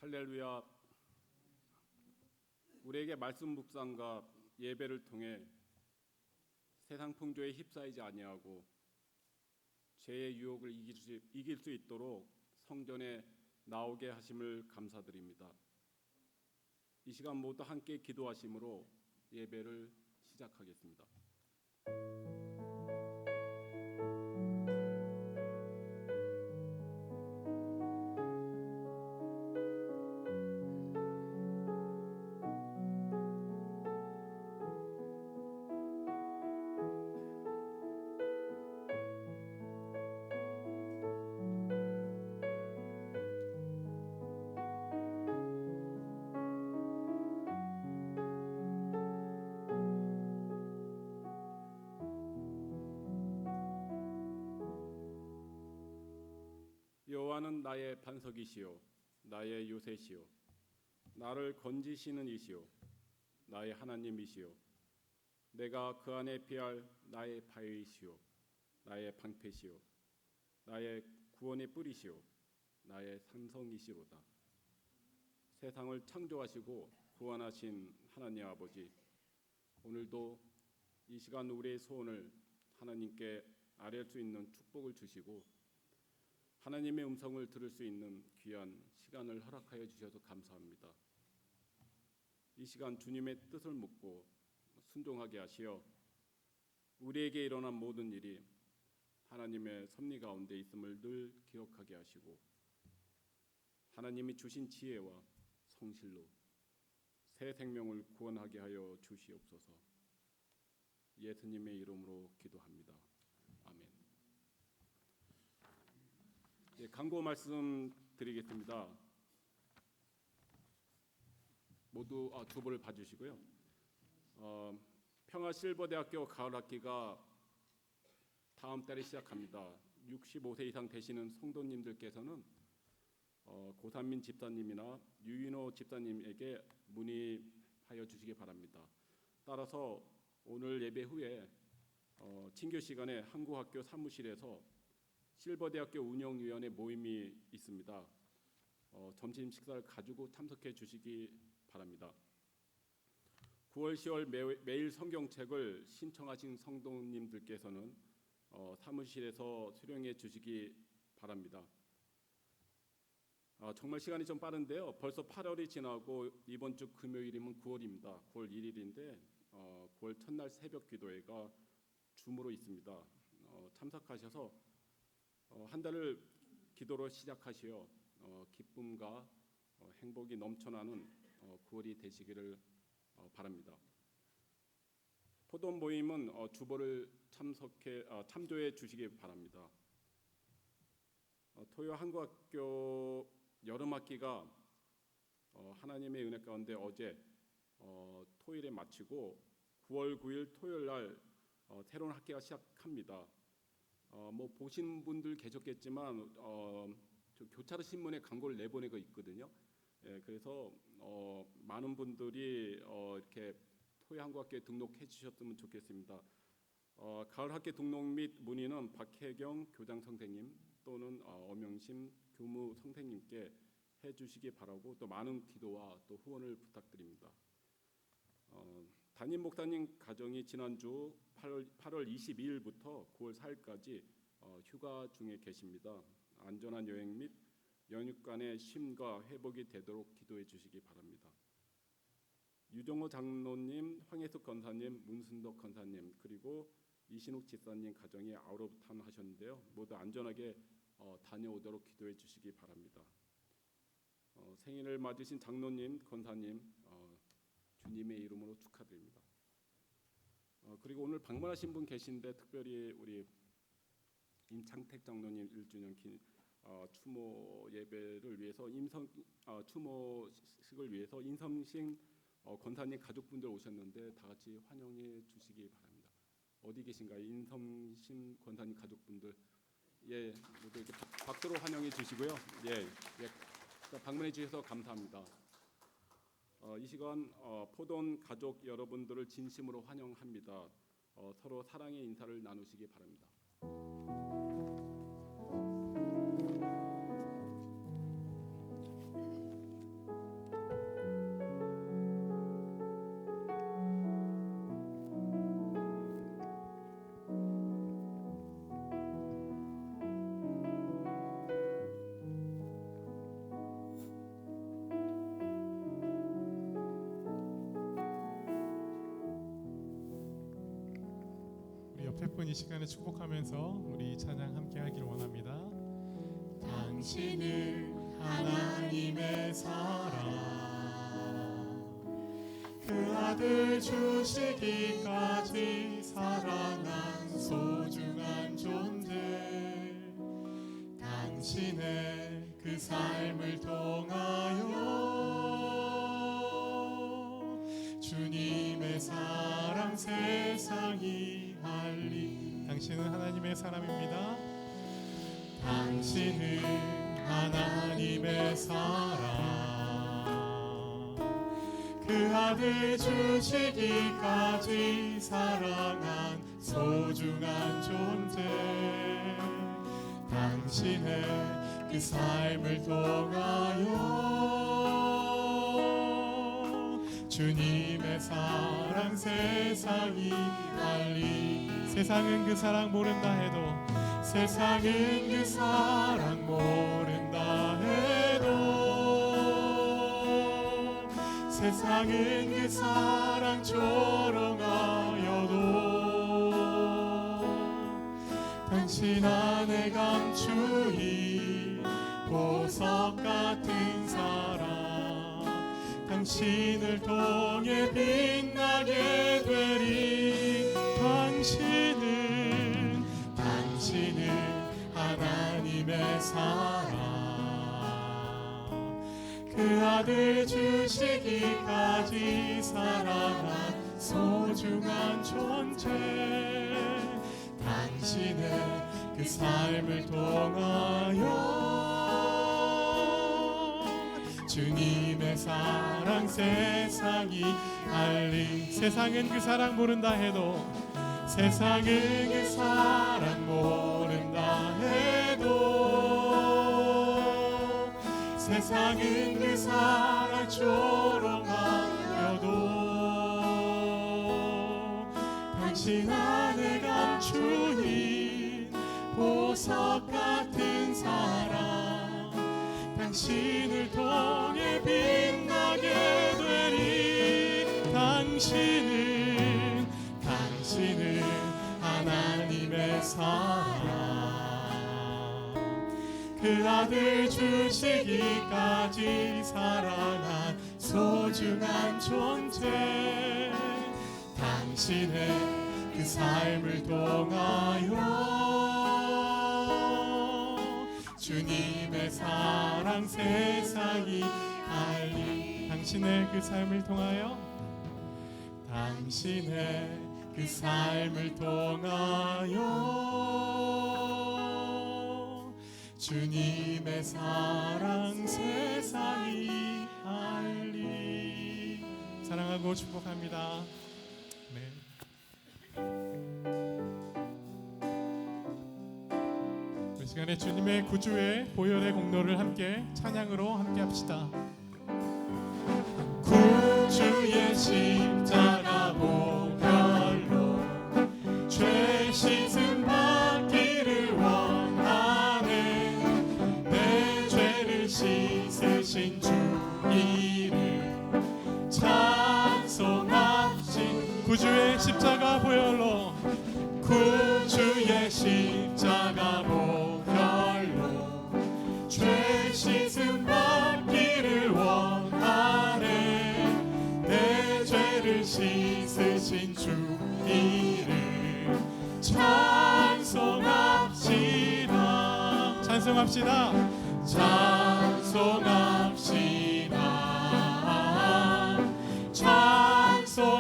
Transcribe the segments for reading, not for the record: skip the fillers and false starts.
할렐루야. 우리에게 말씀 묵상과 예배를 통해 세상 풍조에 휩싸이지 아니하고 죄의 유혹을 이길 수 있도록 성전에 나오게 하심을 감사드립니다. 이 시간 모두 함께 기도하심으로 예배를 시작하겠습니다. 여호와는 나의 반석이시요 나의 요새시요 나를 건지시는 이시요 나의 하나님이시요 내가 그 안에 피할 나의 바위시요 나의 방패시요 나의 구원의 뿌리시요 나의 산성이시로다. 세상을 창조하시고 구원하신 하나님 아버지, 오늘도 이 시간 우리의 소원을 하나님께 아뢰할 수 있는 축복을 주시고 하나님의 음성을 들을 수 있는 귀한 시간을 허락하여 주셔서 감사합니다. 이 시간 주님의 뜻을 묻고 순종하게 하시어 우리에게 일어난 모든 일이 하나님의 섭리 가운데 있음을 늘 기억하게 하시고 하나님이 주신 지혜와 성실로 새 생명을 구원하게 하여 주시옵소서. 예수님의 이름으로 기도합니다. 아멘. 광고 말씀 드리겠습니다. 모두 주보를 봐주시고요. 평화실버대학교 가을 학기가 다음 달에 시작합니다. 65세 이상 되시는 성도님들께서는 고산민 집사님이나 유인호 집사님에게 문의하여 주시기 바랍니다. 따라서 오늘 예배 후에 친교 시간에 한국학교 사무실에서 실버대학교 운영위원회 모임이 있습니다. 점심 식사를 가지고 참석해 주시기 바랍니다. 9월 10월 매일 성경책을 신청하신 성도님들께서는 사무실에서 수령해 주시기 바랍니다. 정말 시간이 좀 빠른데요. 벌써 8월이 지나고 이번 주 금요일이면 9월입니다. 9월 1일인데 9월 첫날 새벽 기도회가 줌으로 있습니다. 참석하셔서 한 달을 기도로 시작하시어 기쁨과 행복이 넘쳐나는 9월이 되시기를 바랍니다. 포돈 모임은 주보를 참조해 주시기 바랍니다. 토요 한국학교 여름학기가 하나님의 은혜 가운데 어제 토요일에 마치고 9월 9일 토요일 날 새로운 학기가 시작합니다. 보신 분들 계셨겠지만 교차로 신문에 광고를 내보내고 있거든요. 그래서 많은 분들이 이렇게 토요 한국학교에 등록해 주셨으면 좋겠습니다. 가을 학기 등록 및 문의는 박혜경 교장 선생님 또는 엄영심 교무 선생님께 해주시기 바라고 또 많은 기도와 또 후원을 부탁드립니다. 담임 목사님 가정이 지난주 8월 22일부터 9월 4일까지 휴가 중에 계십니다. 안전한 여행 및 연휴간의 쉼과 회복이 되도록 기도해 주시기 바랍니다. 유정호 장로님, 황혜숙 권사님, 문순덕 권사님 그리고 이신욱 집사님 가정이 아우트타운 하셨는데요. 모두 안전하게 다녀오도록 기도해 주시기 바랍니다. 생일을 맞으신 장로님, 권사님 주님의 이름으로 축하드립니다. 그리고 오늘 방문하신 분 계신데 특별히 우리 임창택 장로님 1주년 추모 예배를 위해서 추모식을 위해서 인성신 권사님 가족분들 오셨는데 다 같이 환영해 주시기 바랍니다. 어디 계신가요? 인성신 권사님 가족분들 모두 이렇게 박수로 환영해 주시고요. 방문해 주셔서 감사합니다. 이 시간 포돈 가족 여러분들을 진심으로 환영합니다. 서로 사랑의 인사를 나누시기 바랍니다. 옆에 분 이 시간에 축복하면서 우리 찬양 함께 하기를 원합니다. 당신은 하나님의 사랑, 그 아들 주시기까지 사랑한 소중한 존재, 당신의 그 삶을 통하여 주님의 사랑 세상이 알리. 당신은 하나님의 사람입니다. 당신은 하나님의 사랑, 그 아들 주시기까지 사랑한 소중한 존재, 당신의 그 삶을 통하여 주님의 사랑 세상이 알리. 세상은 그 사랑 모른다 해도, 세상은 그 사랑 모른다 해도, 세상은 그 사랑 조롱하여도 당신 안에 감추인 보석 같은 사랑, 당신을 통해 빛나게 되리. 당신은 하나님의 사랑, 그 아들 주시기까지 사랑한 소중한 존재, 당신의 그 삶을 통하여 주님의 사랑 세상이 알리. 세상은 그 사랑 모른다 해도, 세상은 그 사랑 모른다 해도, 세상은 그 사랑 조롱하여도 당신 안에 감추인 보석 같은 사랑, 당신을 통해 빛나게 되리. 당신은 하나님의 사랑, 그 아들 주시기까지 사랑한 소중한 존재, 당신의 그 삶을 통하여 주님의 사랑 세상이 알리. 당신의 그 삶을 통하여, 당신의 그 삶을 통하여 주님의 사랑 세상이 알리. 사랑하고 축복합니다. 네. 이 시간에 주님의 구주의 보혈의 공로를 함께 찬양으로 함께 합시다. 구주의 십자가 보혈로 죄 씻음 받기를 원하네. 내 죄를 씻으신 주 이름 찬송합시. 구주의 십자가 보혈로, 구주의 십자가 보혈로 죄 씻음 받기를 원하네. 내 죄를 씻으신 주 이름 찬송합시다. 찬송합시다. 찬송합시다. 찬송합시다.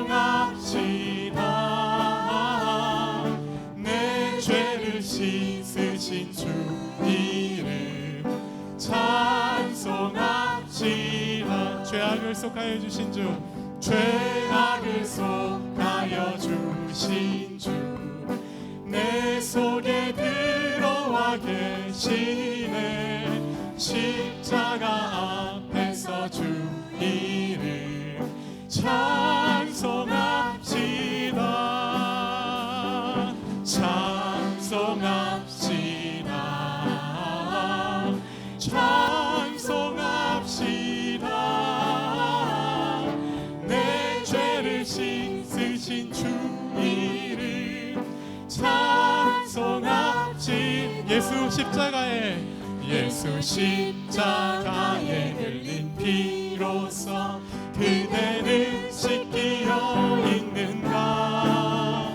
내 죄를 씻으신 주 이름 찬송합시다. 죄악을 속하여 주신 주, 죄악을 속하여 주신 주, 내 속에 들어와 계시네. 십자가 앞에서 주 이름 찬송합시다. 찬송합시다. 찬송합시다. 내 죄를 씻으신 주 이름 찬송합시다. 예수 십자가에 예수 십자가에 흘린 피로써 그대는 씻기어 있는가.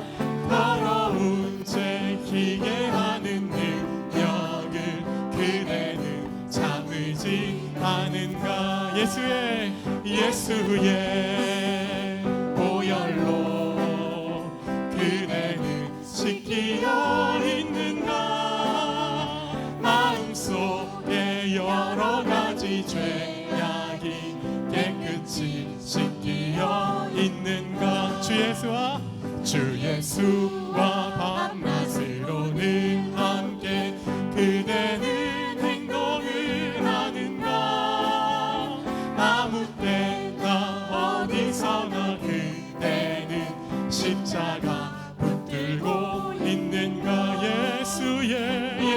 더러운 죄 희게 하는 능력을 그대는 참으지 않은가. 예수의 보혈로 그대는 씻기어 있는가. 마음속에 여러 가지 죄악이 깨끗이 씻기어 있는가. 주 예수와 밤낮으로는 함께 그대는 행동을 하는가. 아무 때나 어디서나 그대는 십자가 붙들고 있는가.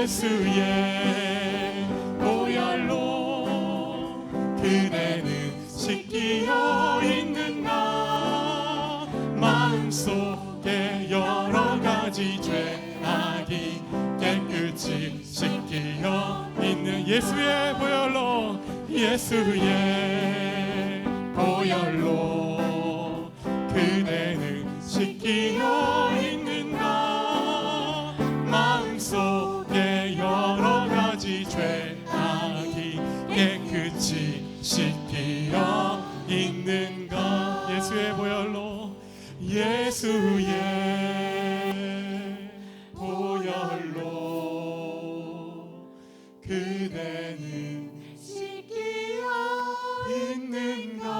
예수의 보혈로 그대는 씻기어 있는가. 마음속에 여러 가지 죄악이 깨끗이 씻기어 있는 예수의 보혈로 그대는 씻기어 있는가. 마음속에 여러 가지 죄악이 깨끗이 씻기어 있는가. 예수의 보혈로 그대는 씻기어 있는가.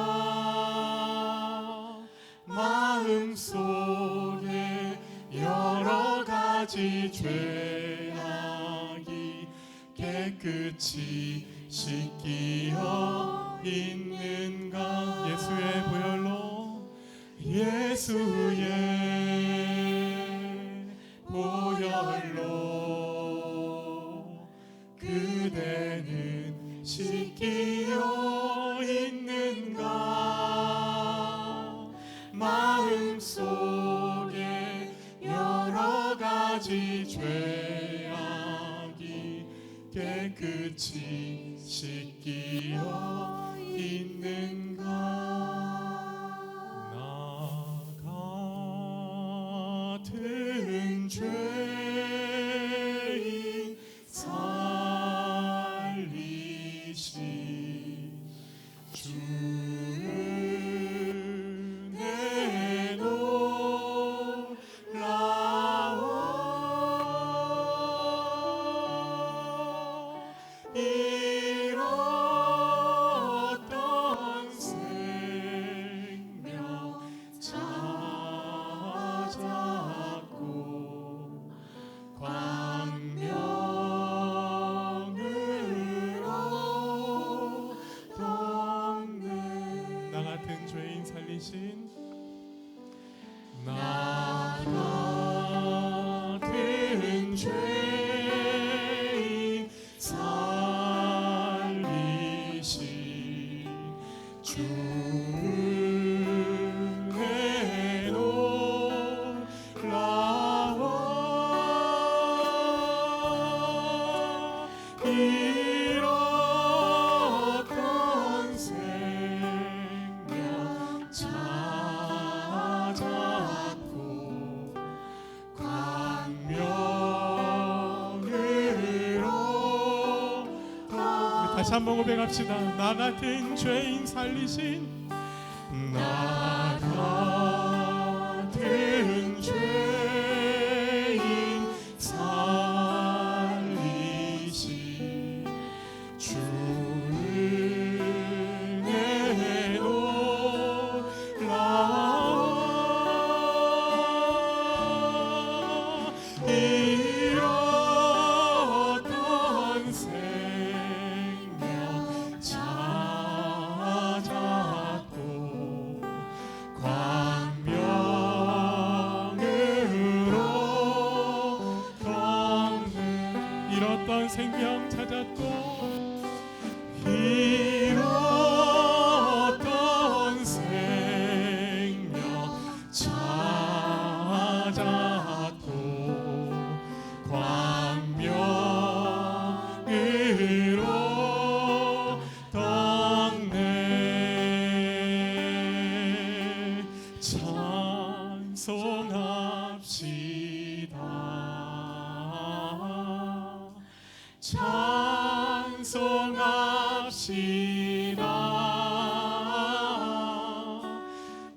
마음속에 여러 가지 죄악이 깨끗이 씻기어 있는가. 예수의 보혈로 그대는 씻기어 있는가. 마음속에 여러 가지 죄악이 깨끗이 씻기어 있는가. 나 같은 죄인 살리신 주 은혜 놀라워. 잃었던 생명 찾았고 광명으로 돕네. 나 같은 죄인 살리신 나 같은 죄인 살리신 주 은혜 놀라워. 잃었던 생명 찾았고 광명으로 다시 한번 고백합시다. 나 같은 죄인 살리신 나 같은 죄인 살리신 주 은혜 놀라워. 잃었던 생명 찾았고 광명으로 돕네. 잃었던 생명 찾았고 잃었던 생명 찾았고 광명 찬송합시다.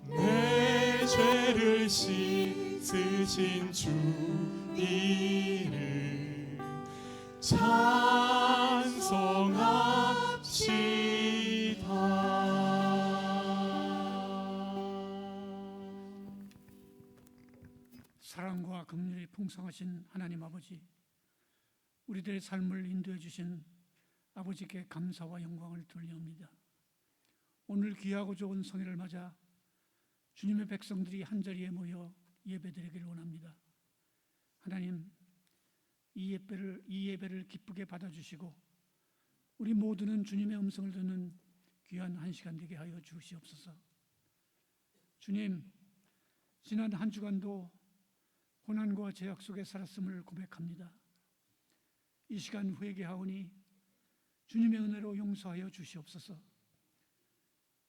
내 죄를 씻으신 주 이름 찬송합시다. 사랑과 긍휼이 풍성하신 하나님 아버지, 우리들의 삶을 인도해 주신 아버지께 감사와 영광을 돌려옵니다. 오늘 귀하고 좋은 성회를 맞아 주님의 백성들이 한자리에 모여 예배드리기를 원합니다. 하나님, 이 예배를 기쁘게 받아주시고 우리 모두는 주님의 음성을 듣는 귀한 한 시간 되게 하여 주시옵소서. 주님, 지난 한 주간도 고난과 죄악 속에 살았음을 고백합니다. 이 시간 회개하오니 주님의 은혜로 용서하여 주시옵소서.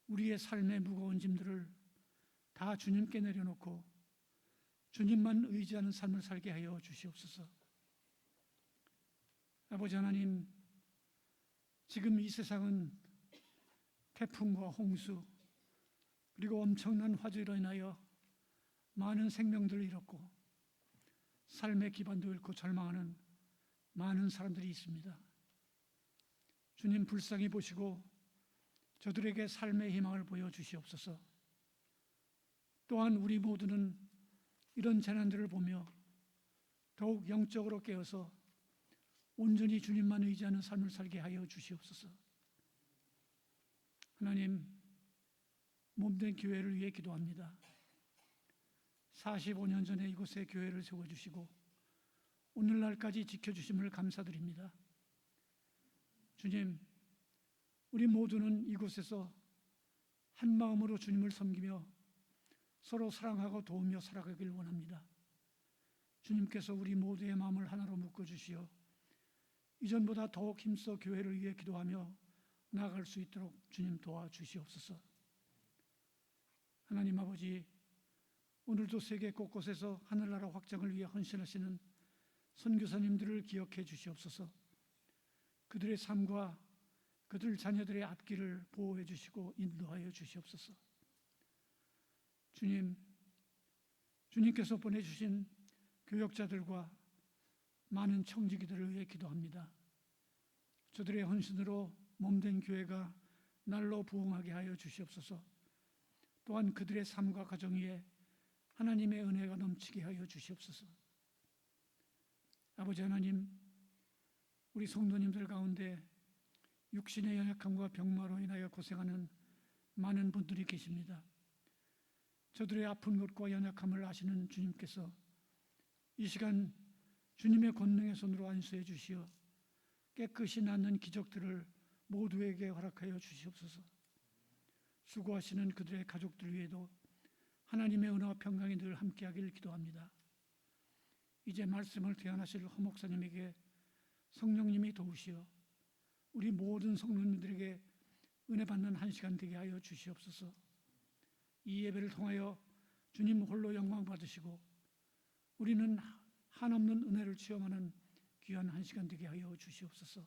우리의 삶의 무거운 짐들을 다 주님께 내려놓고 주님만 의지하는 삶을 살게 하여 주시옵소서. 아버지 하나님, 지금 이 세상은 태풍과 홍수 그리고 엄청난 화재로 인하여 많은 생명들을 잃었고 삶의 기반도 잃고 절망하는 많은 사람들이 있습니다. 주님, 불쌍히 보시고 저들에게 삶의 희망을 보여주시옵소서. 또한 우리 모두는 이런 재난들을 보며 더욱 영적으로 깨어서 온전히 주님만 의지하는 삶을 살게 하여 주시옵소서. 하나님, 몸된 교회를 위해 기도합니다. 45년 전에 이곳에 교회를 세워주시고 오늘날까지 지켜주심을 감사드립니다. 주님, 우리 모두는 이곳에서 한 마음으로 주님을 섬기며 서로 사랑하고 도우며 살아가길 원합니다. 주님께서 우리 모두의 마음을 하나로 묶어주시어 이전보다 더욱 힘써 교회를 위해 기도하며 나아갈 수 있도록 주님 도와주시옵소서. 하나님 아버지, 오늘도 세계 곳곳에서 하늘나라 확장을 위해 헌신하시는 선교사님들을 기억해 주시옵소서. 그들의 삶과 그들 자녀들의 앞길을 보호해 주시고 인도하여 주시옵소서. 주님, 주님께서 보내주신 교역자들과 많은 청지기들을 위해 기도합니다. 저들의 헌신으로 몸된 교회가 날로 부흥하게 하여 주시옵소서. 또한 그들의 삶과 가정 위에 하나님의 은혜가 넘치게 하여 주시옵소서. 아버지 하나님, 우리 성도님들 가운데 육신의 연약함과 병마로 인하여 고생하는 많은 분들이 계십니다. 저들의 아픈 것과 연약함을 아시는 주님께서 이 시간 주님의 권능의 손으로 안수해 주시어 깨끗이 낫는 기적들을 모두에게 허락하여 주시옵소서. 수고하시는 그들의 가족들 위에도 하나님의 은혜와 평강이 늘 함께하기를 기도합니다. 이제 말씀을 대언하실 허 목사님에게 성령님이 도우시어 우리 모든 성도님들에게 은혜 받는 한 시간 되게 하여 주시옵소서. 이 예배를 통하여 주님 홀로 영광 받으시고 우리는 한없는 은혜를 체험하는 귀한 한 시간 되게 하여 주시옵소서.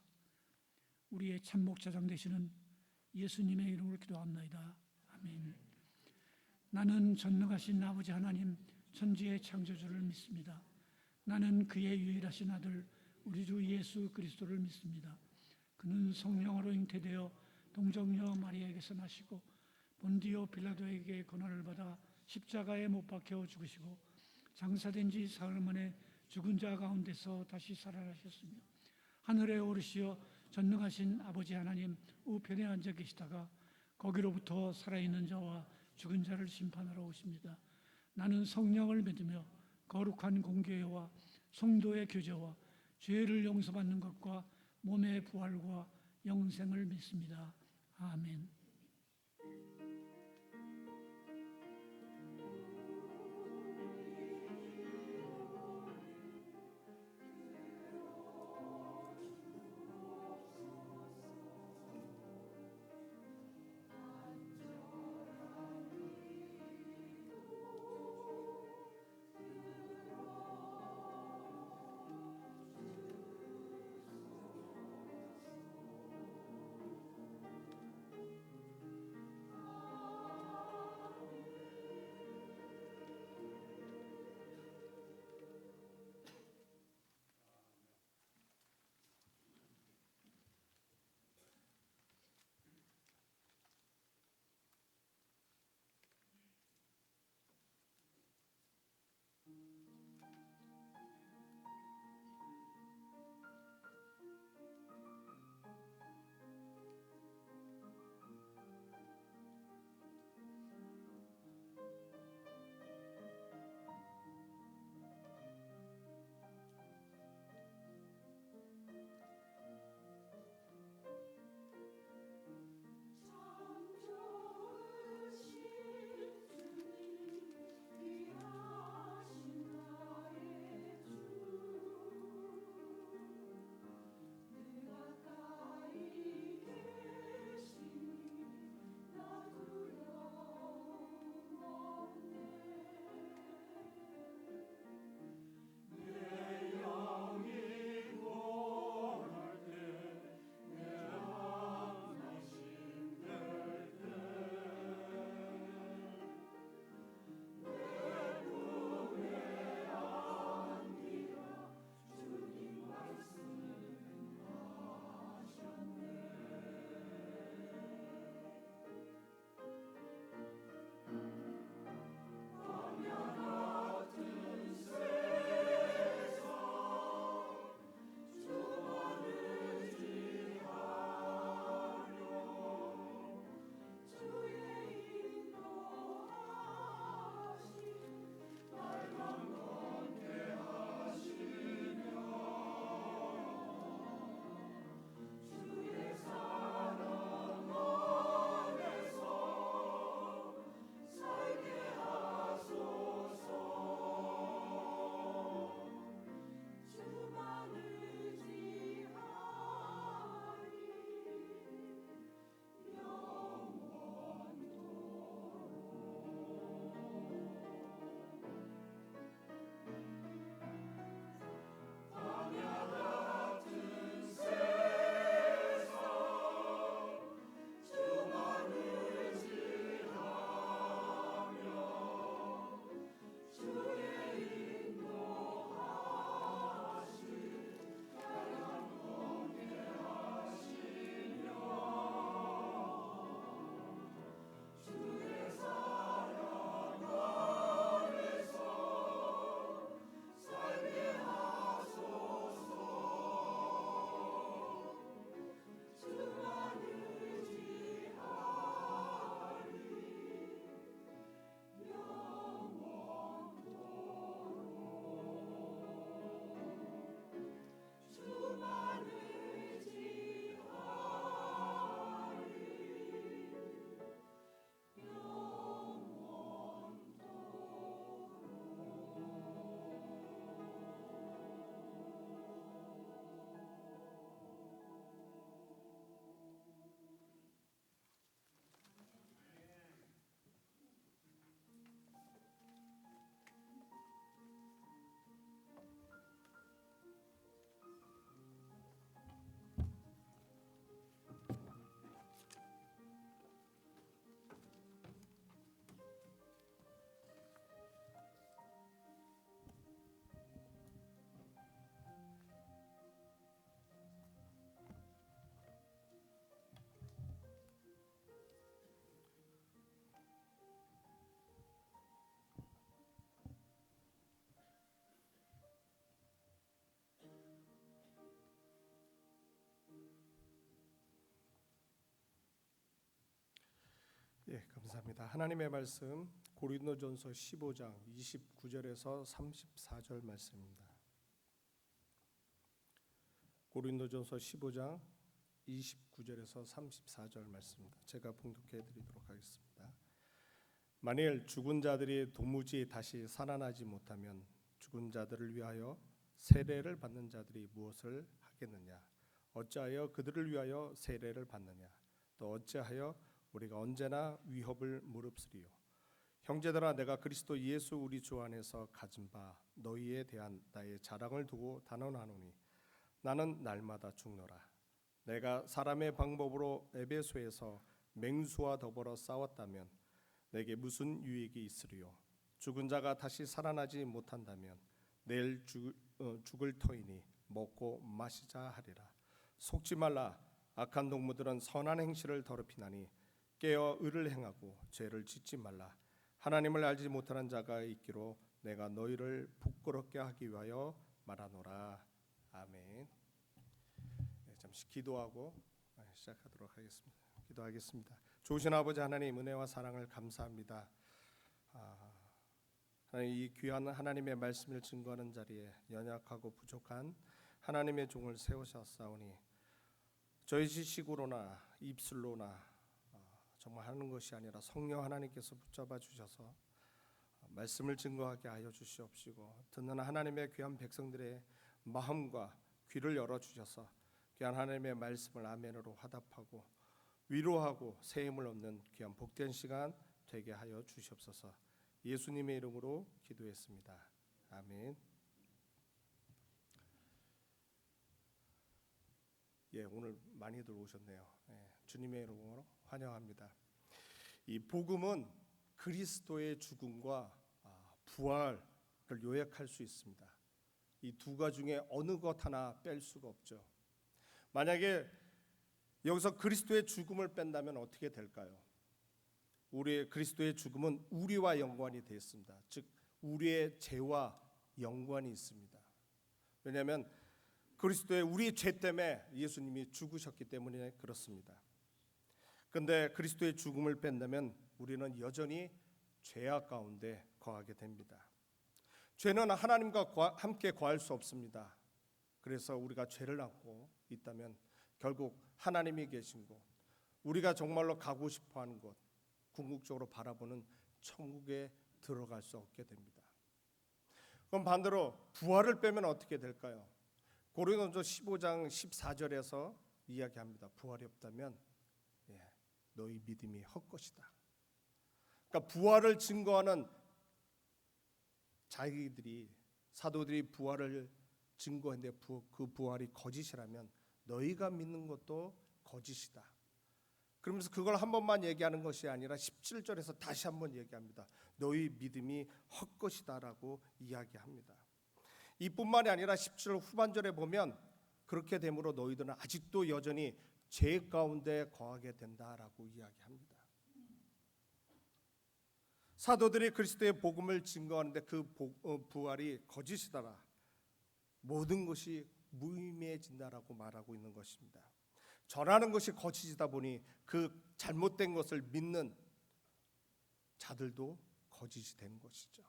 우리의 참목자장 되시는 예수님의 이름으로 기도합나이다. 아멘. 나는 전능하신 아버지 하나님 천지의 창조주를 믿습니다. 나는 그의 유일하신 아들 우리 주 예수 그리스도를 믿습니다. 그는 성령으로 잉태되어 동정녀 마리아에게서 나시고 본디오 빌라도에게 고난을 받아 십자가에 못 박혀 죽으시고 장사된 지 사흘 만에 죽은 자 가운데서 다시 살아나셨으며 하늘에 오르시어 전능하신 아버지 하나님 우편에 앉아 계시다가 거기로부터 살아있는 자와 죽은 자를 심판하러 오십니다. 나는 성령을 믿으며 거룩한 공교회와 성도의 교제와 죄를 용서받는 것과 몸의 부활과 영생을 믿습니다. 아멘. 예, 감사합니다. 하나님의 말씀 고린도전서 15장 29절에서 34절 말씀입니다. 고린도전서 15장 29절에서 34절 말씀입니다. 제가 봉독해 드리도록 하겠습니다. 만일 죽은 자들이 도무지 다시 살아나지 못하면 죽은 자들을 위하여 세례를 받는 자들이 무엇을 하겠느냐? 어찌하여 그들을 위하여 세례를 받느냐? 또 어찌하여 우리가 언제나 위협을 무릅쓰리요? 형제들아, 내가 그리스도 예수 우리 주 안에서 가진 바 너희에 대한 나의 자랑을 두고 단언하노니 나는 날마다 죽노라. 내가 사람의 방법으로 에베소에서 맹수와 더불어 싸웠다면 내게 무슨 유익이 있으리요? 죽은 자가 다시 살아나지 못한다면 내일 죽을 터이니 먹고 마시자 하리라. 속지 말라. 악한 동무들은 선한 행실을 더럽히나니 깨어 의를 행하고 죄를 짓지 말라. 하나님을 알지 못하는 자가 있기로 내가 너희를 부끄럽게 하기 위하여 말하노라. 아멘. 네, 잠시 기도하고 시작하도록 하겠습니다. 기도하겠습니다. 좋으신 아버지 하나님, 은혜와 사랑을 감사합니다. 하나님, 이 귀한 하나님의 말씀을 증거하는 자리에 연약하고 부족한 하나님의 종을 세우셨사오니 저희 지식으로나 입술로나 정말 하는 것이 아니라 성령 하나님께서 붙잡아 주셔서 말씀을 증거하게 하여 주시옵시고, 듣는 하나님의 귀한 백성들의 마음과 귀를 열어 주셔서 귀한 하나님의 말씀을 아멘으로 화답하고 위로하고 새 힘을 얻는 귀한 복된 시간 되게 하여 주시옵소서. 예수님의 이름으로 기도했습니다. 아멘. 예, 오늘 많이들 오셨네요. 예, 주님의 이름으로 환영합니다. 이 복음은 그리스도의 죽음과 부활을 요약할 수 있습니다. 이 두 가지 중에 어느 것 하나 뺄 수가 없죠. 만약에 여기서 그리스도의 죽음을 뺀다면 어떻게 될까요? 우리의 그리스도의 죽음은 우리와 연관이 되어 있습니다. 즉 우리의 죄와 연관이 있습니다. 왜냐하면 그리스도의 우리 죄 때문에 예수님이 죽으셨기 때문에 그렇습니다. 그런데 그리스도의 죽음을 뺀다면 우리는 여전히 죄악 가운데 거하게 됩니다. 죄는 하나님과 함께 거할 수 없습니다. 그래서 우리가 죄를 안고 있다면 결국 하나님이 계신 곳, 우리가 정말로 가고 싶어하는 곳, 궁극적으로 바라보는 천국에 들어갈 수 없게 됩니다. 그럼 반대로 부활을 빼면 어떻게 될까요? 고린도전서 15장 14절에서 이야기합니다. 부활이 없다면 너희 믿음이 헛것이다. 그러니까 부활을 증거하는 자기들이, 사도들이 부활을 증거했는데 그 부활이 거짓이라면 너희가 믿는 것도 거짓이다. 그러면서 그걸 한 번만 얘기하는 것이 아니라 17절에서 다시 한번 얘기합니다. 너희 믿음이 헛것이다라고 이야기합니다. 이뿐만이 아니라 17절 후반절에 보면 그렇게 되므로 너희들은 아직도 여전히 죄 가운데 거하게 된다라고 이야기합니다. 사도들이 그리스도의 복음을 증거하는데 그 부활이 거짓이다라, 모든 것이 무의미해진다라고 말하고 있는 것입니다. 전하는 것이 거짓이다 보니 그 잘못된 것을 믿는 자들도 거짓이 되는 것이죠.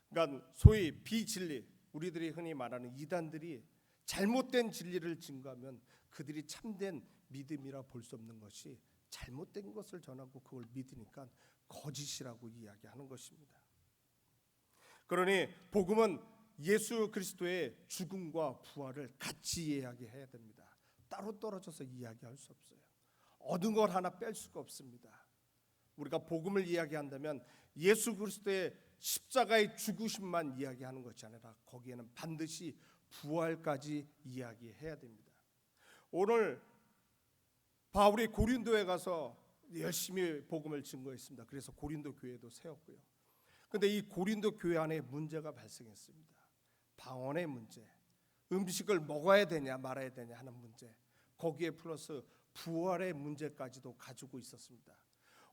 그러니까 소위 비진리, 우리들이 흔히 말하는 이단들이 잘못된 진리를 증거하면 그들이 참된 믿음이라 볼 수 없는 것이 잘못된 것을 전하고 그걸 믿으니까 거짓이라고 이야기하는 것입니다. 그러니 복음은 예수 그리스도의 죽음과 부활을 같이 이야기해야 됩니다. 따로 떨어져서 이야기할 수 없어요. 어느 것 하나 뺄 수가 없습니다. 우리가 복음을 이야기한다면 예수 그리스도의 십자가의 죽으심만 이야기하는 것이 아니라 거기에는 반드시 부활까지 이야기해야 됩니다. 오늘 바울이 고린도에 가서 열심히 복음을 증거했습니다. 그래서 고린도 교회도 세웠고요. 그런데 이 고린도 교회 안에 문제가 발생했습니다. 방언의 문제, 음식을 먹어야 되냐 말아야 되냐 하는 문제, 거기에 플러스 부활의 문제까지도 가지고 있었습니다.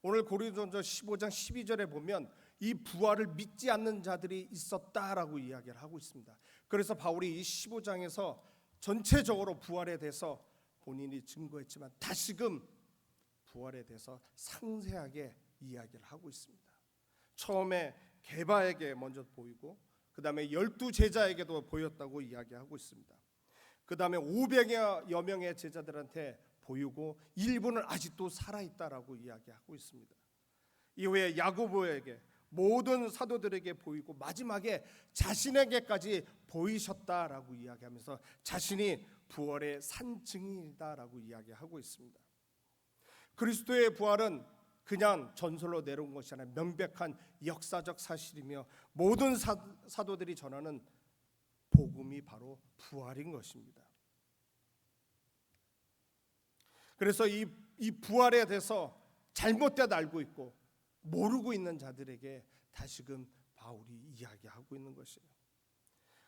오늘 고린도전서 15장 12절에 보면 이 부활을 믿지 않는 자들이 있었다라고 이야기를 하고 있습니다. 그래서 바울이 이 15장에서 전체적으로 부활에 대해서 본인이 증거했지만 다시금 부활에 대해서 상세하게 이야기를 하고 있습니다. 처음에 게바에게 먼저 보이고 그 다음에 12제자에게도 보였다고 이야기하고 있습니다. 그 다음에 500여 명의 제자들한테 보이고 일부는 아직도 살아있다라고 이야기하고 있습니다. 이후에 야고보에게, 모든 사도들에게 보이고 마지막에 자신에게까지 보이셨다라고 이야기하면서 자신이 부활의 산증인이다라고 이야기하고 있습니다. 그리스도의 부활은 그냥 전설로 내려온 것이 아니라 명백한 역사적 사실이며 모든 사도들이 전하는 복음이 바로 부활인 것입니다. 그래서 이 부활에 대해서 잘못되게 알고 있고 모르고 있는 자들에게 다시금 바울이 이야기하고 있는 것이에요.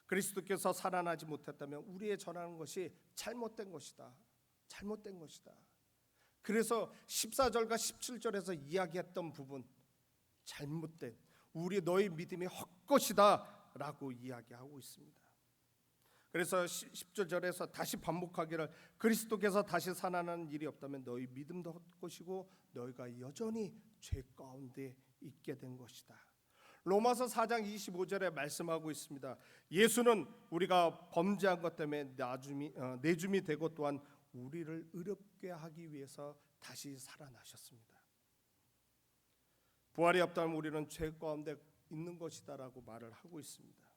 그리스도께서 살아나지 못했다면 우리의 전하는 것이 잘못된 것이다. 잘못된 것이다. 그래서 14절과 17절에서 이야기했던 부분, 잘못된, 우리 너희 믿음이 헛것이다 라고 이야기하고 있습니다. 그래서 10절에서 다시 반복하기를, 그리스도께서 다시 살아나는 일이 없다면 너희 믿음도 헛것이고 너희가 여전히 죄 가운데 있게 된 것이다. 로마서 4장 25절에 말씀하고 있습니다. 예수는 우리가 범죄한 것 때문에 내줌이 되고 또한 우리를 의롭게 하기 위해서 다시 살아나셨습니다. 부활이 없다면 우리는 죄 가운데 있는 것이다라고 말을 하고 있습니다.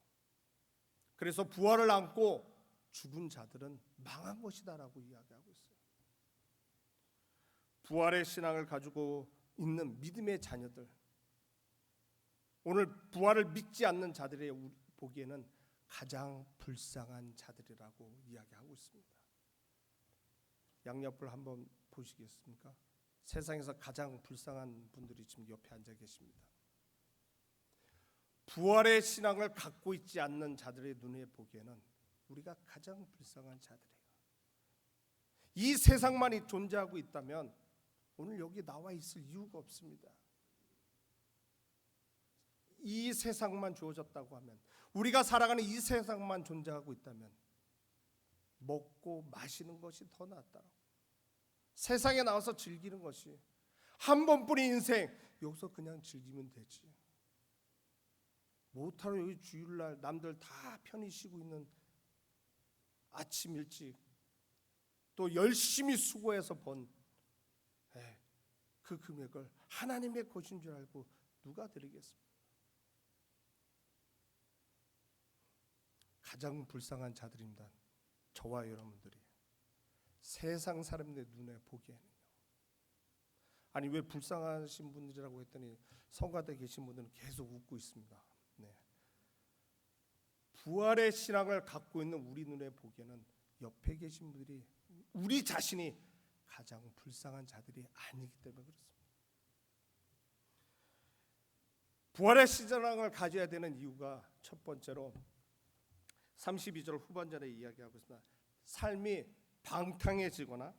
그래서 부활을 안고 죽은 자들은 망한 것이다라고 이야기하고 있어요. 부활의 신앙을 가지고 있는 믿음의 자녀들, 오늘 부활을 믿지 않는 자들의 보기에는 가장 불쌍한 자들이라고 이야기하고 있습니다. 양옆을 한번 보시겠습니까? 세상에서 가장 불쌍한 분들이 지금 옆에 앉아 계십니다. 부활의 신앙을 갖고 있지 않는 자들의 눈에 보기에는 우리가 가장 불쌍한 자들이에요. 이 세상만이 존재하고 있다면 오늘 여기 나와 있을 이유가 없습니다. 이 세상만 주어졌다고 하면, 우리가 살아가는 이 세상만 존재하고 있다면 먹고 마시는 것이 더 낫다라고, 세상에 나와서 즐기는 것이, 한 번뿐인 인생 여기서 그냥 즐기면 되지. 못하러 여기 주일날 남들 다 편히 쉬고 있는 아침 일찍 또 열심히 수고해서 번 그 금액을 하나님의 것인 줄 알고 누가 드리겠습니까? 가장 불쌍한 자들입니다. 저와 여러분들이 세상 사람들의 눈에 보기에는요. 아니 왜 불쌍하신 분들이라고 했더니 성가대 계신 분들은 계속 웃고 있습니다. 네. 부활의 신앙을 갖고 있는 우리 눈에 보기에는 옆에 계신 분들이, 우리 자신이 가장 불쌍한 자들이 아니기 때문에 그렇습니다. 부활의 신앙을 가져야 되는 이유가 첫 번째로 32절 후반절에 이야기하고 있습니다. 삶이 방탕해지거나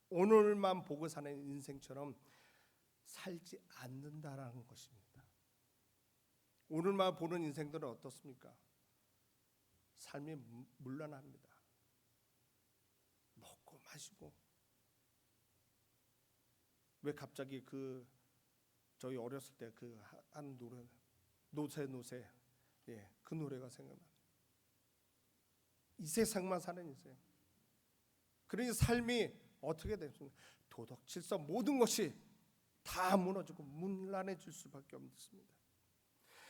오늘만 보고 사는 인생처럼 살지 않는다라는 것입니다. 오늘만 보는 인생들은 어떻습니까? 삶이 문란합니다. 먹고 마시고. 왜 갑자기 저희 어렸을 때 하는 노래, 노새 그 노래가 생각나요. 이 세상만 사는 인생. 그러니 삶이 어떻게 됐습니까? 도덕, 질서 모든 것이 다 무너지고 문란해질 수밖에 없습니다.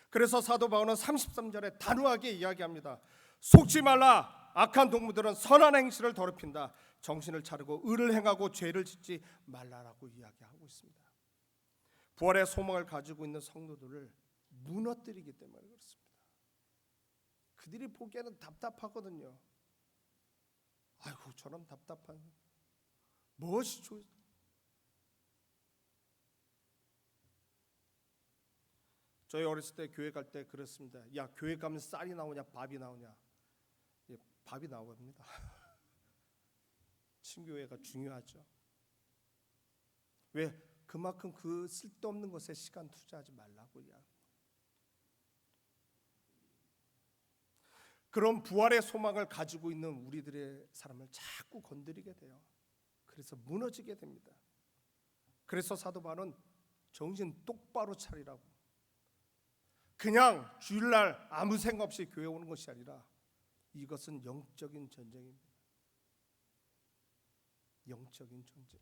그래서 사도 바울은 33절에 단호하게 이야기합니다. 속지 말라. 악한 동무들은 선한 행실을 더럽힌다. 정신을 차리고 의를 행하고 죄를 짓지 말라라고 이야기하고 있습니다. 부활의 소망을 가지고 있는 성도들을 무너뜨리기 때문에 그렇습니다. 그들이 보기에는 답답하거든요. 아이고 저런 답답한 무엇이 좋? 저희 어렸을 때 교회 갈 때 그랬습니다. 야 교회 가면 쌀이 나오냐 밥이 나오냐? 밥이 나옵니다. 친교회가 중요하죠. 왜? 그만큼 그 쓸데없는 것에 시간 투자하지 말라고요. 그런 부활의 소망을 가지고 있는 우리들의 사람을 자꾸 건드리게 돼요. 그래서 무너지게 됩니다. 그래서 사도 바울은 정신 똑바로 차리라고. 그냥 주일날 아무 생각 없이 교회 오는 것이 아니라 이것은 영적인 전쟁입니다. 영적인 전쟁.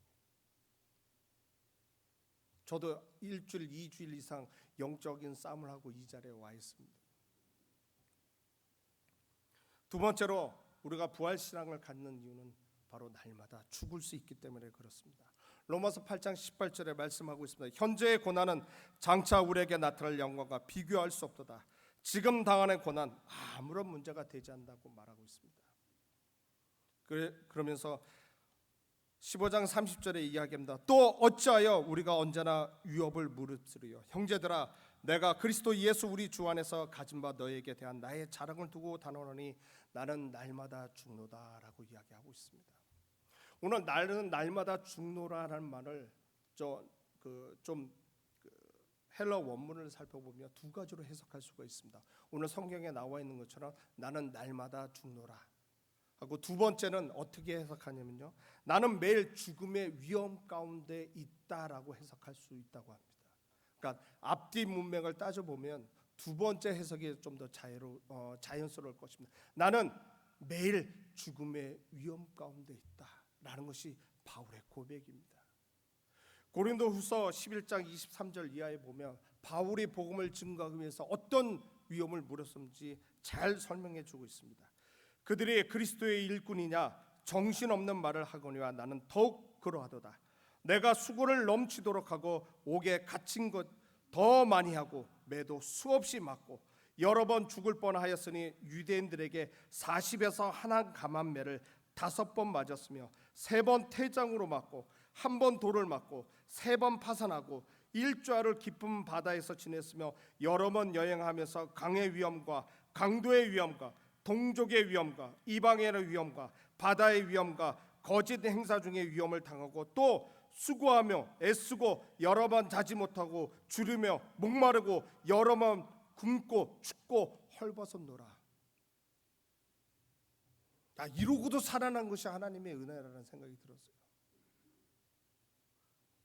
저도 일주일, 2주일 이상 영적인 싸움을 하고 이 자리에 와 있습니다. 두 번째로 우리가 부활신앙을 갖는 이유는 바로 날마다 죽을 수 있기 때문에 그렇습니다. 로마서 8장 18절에 말씀하고 있습니다. 현재의 고난은 장차 우리에게 나타날 영광과 비교할 수 없도다. 지금 당하는 고난 아무런 문제가 되지 않는다고 말하고 있습니다. 그러면서 15장 30절에 이야기합니다. 또 어찌하여 우리가 언제나 위협을 무릅쓰리요. 형제들아, 내가 그리스도 예수 우리 주 안에서 가진 바 너에게 대한 나의 자랑을 두고 단언하니 나는 날마다 죽노다라고 이야기하고 있습니다. 오늘 나는 날마다 죽노라라는 말을 헬러 원문을 살펴보면 두 가지로 해석할 수가 있습니다. 오늘 성경에 나와 있는 것처럼 나는 날마다 죽노라 하고, 두 번째는 어떻게 해석하냐면요, 나는 매일 죽음의 위험 가운데 있다라고 해석할 수 있다고 합니다. 그러니까 앞뒤 문맥을 따져보면 두 번째 해석이 좀 더 자연스러울 것입니다. 나는 매일 죽음의 위험 가운데 있다라는 것이 바울의 고백입니다. 고린도후서 11장 23절 이하에 보면 바울이 복음을 증거하기 위해서 어떤 위험을 물었는지 잘 설명해 주고 있습니다. 그들이 그리스도의 일꾼이냐 정신없는 말을 하거니와 나는 더욱 그러하도다. 내가 수고를 넘치도록 하고 옥에 갇힌 것 더 많이 하고 매도 수없이 맞고 여러 번 죽을 뻔하였으니 유대인들에게 40에서 한 감한매를 5번 맞았으며 3번 태장으로 맞고 1번 돌을 맞고 3번 파산하고 일주하를 깊은 바다에서 지냈으며 여러 번 여행하면서 강의 위험과 강도의 위험과 동족의 위험과 이방인의 위험과 바다의 위험과 거짓 행사 중의 위험을 당하고 또 수고하며 애쓰고 여러 번 자지 못하고 주르며 목마르고 여러 번 굶고 춥고 헐벗었노라. 이러고도 살아난 것이 하나님의 은혜라는 생각이 들었어요.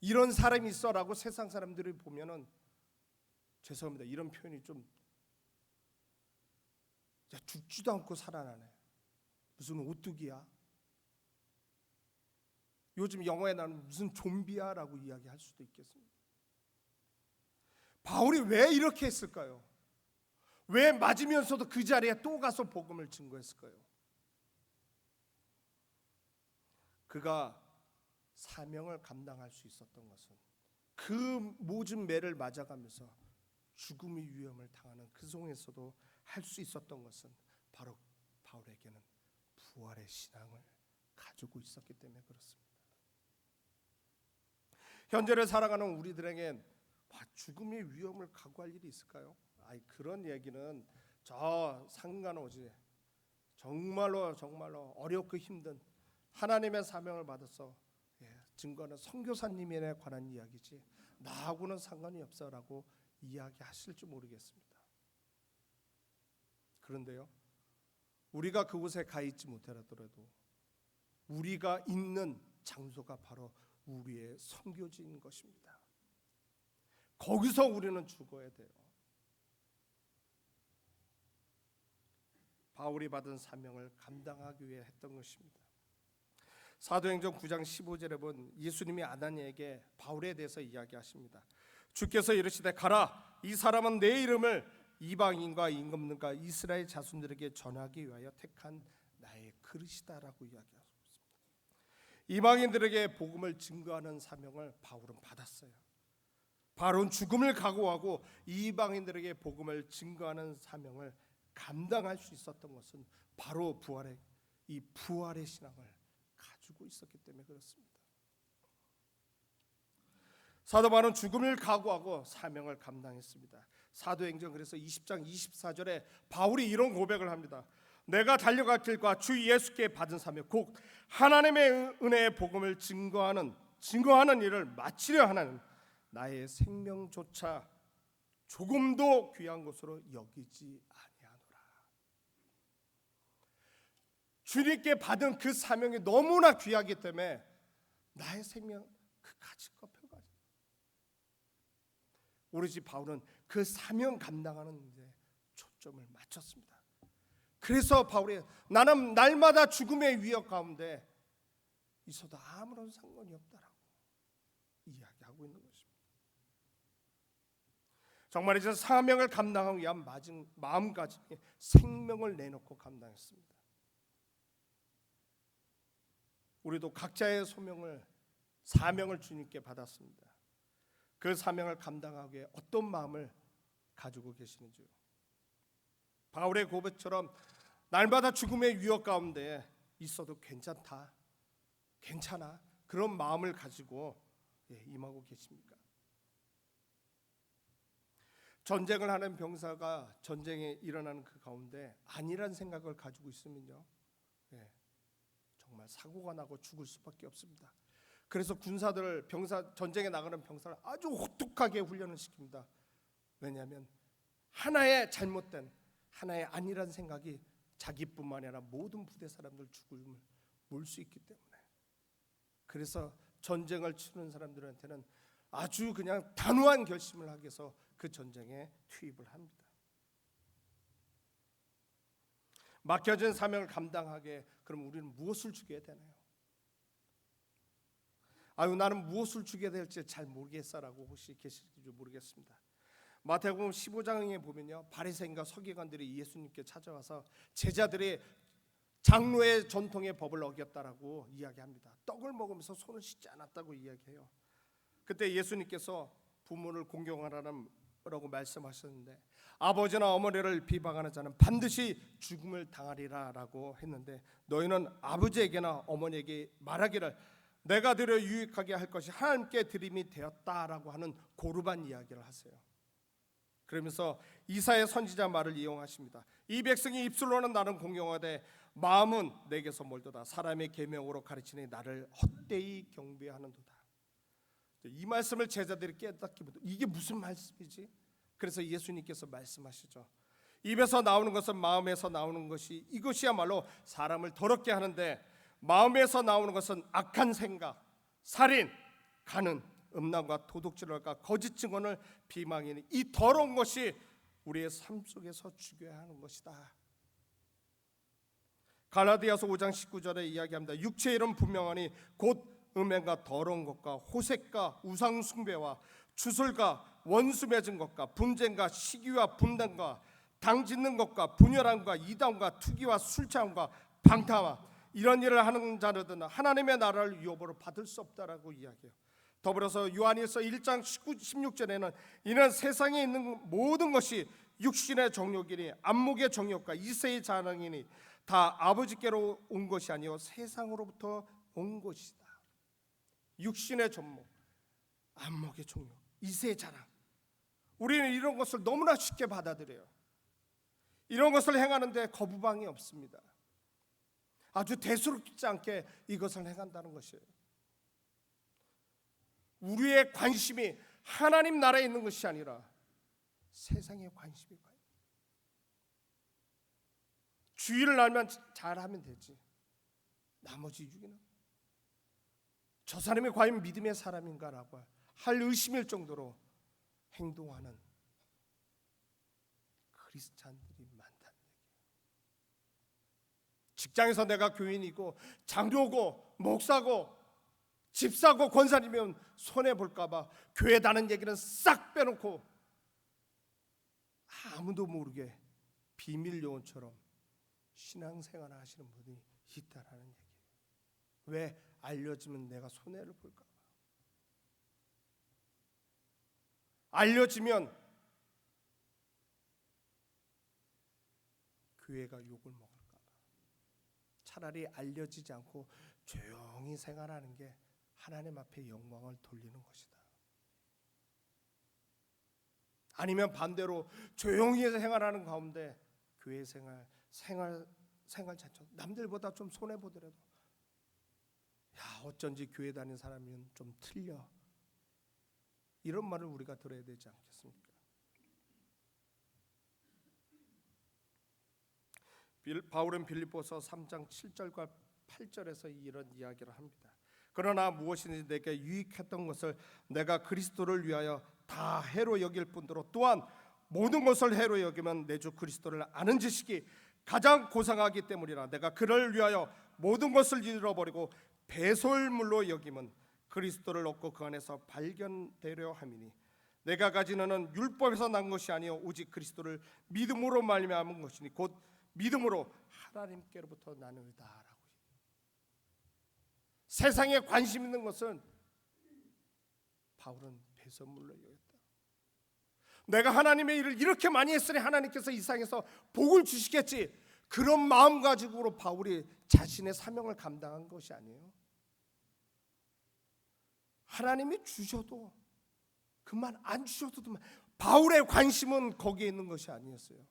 이런 사람이 있어라고 세상 사람들이 보면은, 죄송합니다, 이런 표현이 좀, 죽지도 않고 살아나네, 무슨 오뚜기야, 요즘 영어에 나오는 무슨 좀비야 라고 이야기할 수도 있겠습니다. 바울이 왜 이렇게 했을까요? 왜 맞으면서도 그 자리에 또 가서 복음을 증거했을까요? 그가 사명을 감당할 수 있었던 것은, 그 모든 매를 맞아가면서 죽음의 위험을 당하는 그 속에서도 할 수 있었던 것은 바로 바울에게는 부활의 신앙을 가지고 있었기 때문에 그렇습니다. 현재를 살아가는 우리들에겐 죽음의 위험을 각오할 일이 있을까요? 그런 얘기는 저 상관없이 정말로 어렵고 힘든 하나님의 사명을 받아서 증거하는 선교사님에 관한 이야기지 나하고는 상관이 없어라고 이야기하실지 모르겠습니다. 그런데요, 우리가 그곳에 가 있지 못하더라도 우리가 있는 장소가 바로 우리의 선교지인 것입니다. 거기서 우리는 죽어야 돼요. 바울이 받은 사명을 감당하기 위해 했던 것입니다. 사도행전 9장 15절에 보면 예수님이 아나니에게 바울에 대해서 이야기하십니다. 주께서 이르시되 가라, 이 사람은 내 이름을 이방인과 임금들과 이스라엘 자손들에게 전하기 위하여 택한 나의 그릇이다라고 이야기하고 있습니다. 이방인들에게 복음을 증거하는 사명을 바울은 받았어요. 바울은 죽음을 각오하고 이방인들에게 복음을 증거하는 사명을 감당할 수 있었던 것은 바로 부활의 신앙을 가지고 있었기 때문에 그렇습니다. 사도 바울은 죽음을 각오하고 사명을 감당했습니다. 사도행전 그래서 20장 24절에 바울이 이런 고백을 합니다. 내가 달려갈 길과 주 예수께 받은 사명 곧 하나님의 은혜의 복음을 증거하는 일을 마치려 하는 나의 생명조차 조금도 귀한 것으로 여기지 아니하노라. 주님께 받은 그 사명이 너무나 귀하기 때문에 나의 생명 그 가치가 별거 아니에요. 오로지 바울은 그 사명 감당하는 데 초점을 맞췄습니다. 그래서 바울이 나는 날마다 죽음의 위협 가운데 있어도 아무런 상관이 없다라고 이야기하고 있는 것입니다. 정말 이제 사명을 감당하기 위한 마음가짐에 생명을 내놓고 감당했습니다. 우리도 각자의 사명을 주님께 받았습니다. 그 사명을 감당하기 위해 어떤 마음을 가지고 계시는지요? 바울의 고백처럼 날마다 죽음의 위협 가운데 있어도 괜찮아 그런 마음을 가지고 임하고 계십니까? 전쟁을 하는 병사가 전쟁에 일어나는 그 가운데 아니란 생각을 가지고 있으면요, 정말 사고가 나고 죽을 수밖에 없습니다. 그래서 전쟁에 나가는 병사를 아주 혹독하게 훈련을 시킵니다. 왜냐하면 하나의 아니란 생각이 자기뿐만 아니라 모든 부대 사람들 죽음을 몰 수 있기 때문에, 그래서 전쟁을 치르는 사람들한테는 아주 그냥 단호한 결심을 하기 위해서 그 전쟁에 투입을 합니다. 맡겨진 사명을 감당하게 그럼 우리는 무엇을 주게 되나요? 나는 무엇을 주게 될지 잘 모르겠어라고 혹시 계실지 모르겠습니다. 마태복음 15장에 보면요, 바리새인과 서기관들이 예수님께 찾아와서 제자들이 장로의 전통의 법을 어겼다라고 이야기합니다. 떡을 먹으면서 손을 씻지 않았다고 이야기해요. 그때 예수님께서 부모를 공경하라고 말씀하셨는데, 아버지나 어머니를 비방하는 자는 반드시 죽음을 당하리라라고 했는데, 너희는 아버지에게나 어머니에게 말하기를 내가 드려 유익하게 할 것이 하나님께 드림이 되었다라고 하는 고르반 이야기를 하세요. 그러면서 이사야 선지자 말을 이용하십니다. 이 백성이 입술로는 나를 공경하되 마음은 내게서 멀도다. 사람의 계명으로 가르치니 나를 헛되이 경배하는도다. 이 말씀을 제자들이 깨닫기 못해 이게 무슨 말씀이지? 그래서 예수님께서 말씀하시죠. 입에서 나오는 것은 마음에서 나오는 것이 이것이야말로 사람을 더럽게 하는데, 마음에서 나오는 것은 악한 생각, 살인, 간음, 음란과 도둑질과 거짓 증언을 비방하니 이 더러운 것이 우리의 삶 속에서 죽여야 하는 것이다. 갈라디아서 5장 19절에 이야기합니다. 육체의 일은 분명하니 곧 음행과 더러운 것과 호색과 우상 숭배와 주술과 원수 맺은 것과 분쟁과 시기와 분단과 당 짓는 것과 분열함과 이단과 투기와 술 취함과 방탕함, 이런 일을 하는 자들은 하나님의 나라를 유업으로 받을 수 없다라고 이야기해요. 더불어서 요한일서 1장 16절에는 이는 세상에 있는 모든 것이 육신의 정욕이니 안목의 정욕과 이세의 자랑이니 다 아버지께로 온 것이 아니요 세상으로부터 온 것이다. 육신의 정욕, 안목의 정욕, 이세의 자랑, 우리는 이런 것을 너무나 쉽게 받아들여요. 이런 것을 행하는데 거부방이 없습니다. 아주 대수롭지 않게 이것을 행한다는 것이에요. 우리의 관심이 하나님 나라에 있는 것이 아니라 세상에 관심이 가요. 주의를 알면 잘하면 되지. 나머지 유기는 저 사람이 과연 믿음의 사람인가라고 할 의심일 정도로 행동하는 크리스찬들이 많다는 얘기예요. 직장에서 내가 교인이고 장로고 목사고 집사고 권사님이면 손해볼까 봐 교회 다는 얘기는 싹 빼놓고 아무도 모르게 비밀 요원처럼 신앙생활을 하시는 분이 있다라는 얘기예요. 왜? 알려지면 내가 손해를 볼까 봐. 알려지면 교회가 욕을 먹을까 봐. 차라리 알려지지 않고 조용히 생활하는 게 하나님 앞에 영광을 돌리는 것이다. 아니면 반대로 조용히 생활하는 가운데 교회 생활 자체 남들보다 좀 손해 보더라도 어쩐지 교회 다니는 사람은 좀 틀려, 이런 말을 우리가 들어야 되지 않겠습니까? 바울은 빌립보서 3장 7절과 8절에서 이런 이야기를 합니다. 그러나 무엇이든지 내게 유익했던 것을 내가 그리스도를 위하여 다 해로 여길 뿐더러 또한 모든 것을 해로 여기면 내 주 그리스도를 아는 지식이 가장 고상하기 때문이라. 내가 그를 위하여 모든 것을 잃어버리고 배설물로 여김은 그리스도를 얻고 그 안에서 발견되려 함이니 내가 가지는 것은 율법에서 난 것이 아니요 오직 그리스도를 믿음으로 말미암은 것이니 곧 믿음으로 하나님께로부터 나누이다라고. 세상에 관심 있는 것은 바울은 배설물로 여겼다. 내가 하나님의 일을 이렇게 많이 했으니 하나님께서 이 세상에서 복을 주시겠지, 그런 마음가짐으로 바울이 자신의 사명을 감당한 것이 아니에요. 하나님이 주셔도 그만, 안 주셔도 그만. 바울의 관심은 거기에 있는 것이 아니었어요.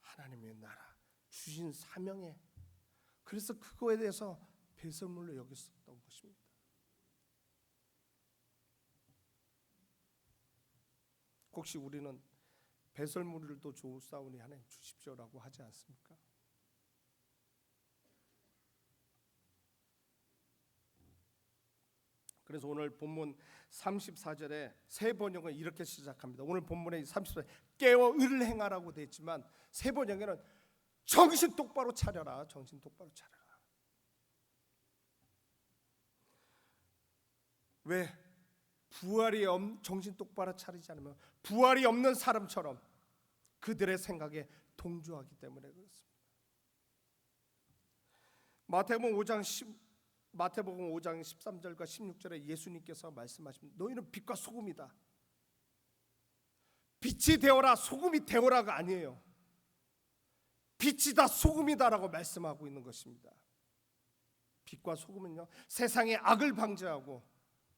하나님의 나라, 주신 사명에, 그래서 그거에 대해서 배설물로 여겼었던 것입니다. 혹시 우리는 배설물도 좋사오니 하나님 주십시오라고 하지 않습니까? 그래서 오늘 본문 34절에 새 번역은 이렇게 시작합니다. 오늘 본문에 34절에 깨어 의를 행하라고 되어 있지만 새 번역에는 정신 똑바로 차려라, 정신 똑바로 차려라. 왜? 정신 똑바로 차리지 않으면 부활이 없는 사람처럼 그들의 생각에 동조하기 때문에 그렇습니다. 마태복음 5장 13절과 16절에 예수님께서 말씀하십니다. 너희는 빛과 소금이다. 빛이 되어라, 소금이 되어라가 아니에요. 빛이다, 소금이다라고 말씀하고 있는 것입니다. 빛과 소금은요, 세상의 악을 방지하고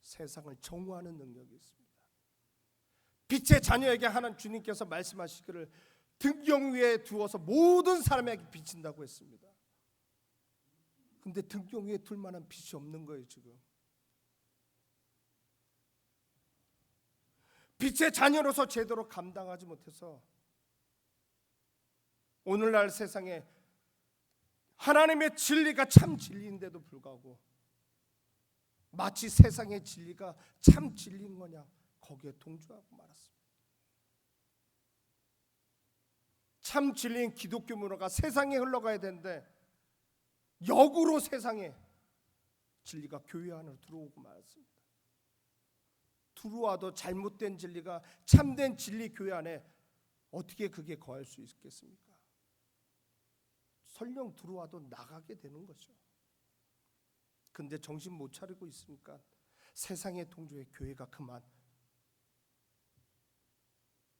세상을 정화하는 능력이 있습니다. 빛의 자녀에게 하나님 주님께서 말씀하시기를 등경 위에 두어서 모든 사람에게 비친다고 했습니다. 근데 등경 위에 둘 만한 빛이 없는 거예요 지금. 빛의 자녀로서 제대로 감당하지 못해서 오늘날 세상에 하나님의 진리가 참 진리인데도 불구하고 마치 세상의 진리가 참 진리인 거냐, 거기에 동조하고 말았습니다. 참 진리인 기독교 문화가 세상에 흘러가야 되는데 역으로 세상에 진리가 교회 안으로 들어오고 말았습니다. 들어와도 잘못된 진리가 참된 진리 교회 안에 어떻게 그게 거할 수 있겠습니까? 설령 들어와도 나가게 되는 거죠. 근데 정신 못 차리고 있으니까 세상의 동조에 교회가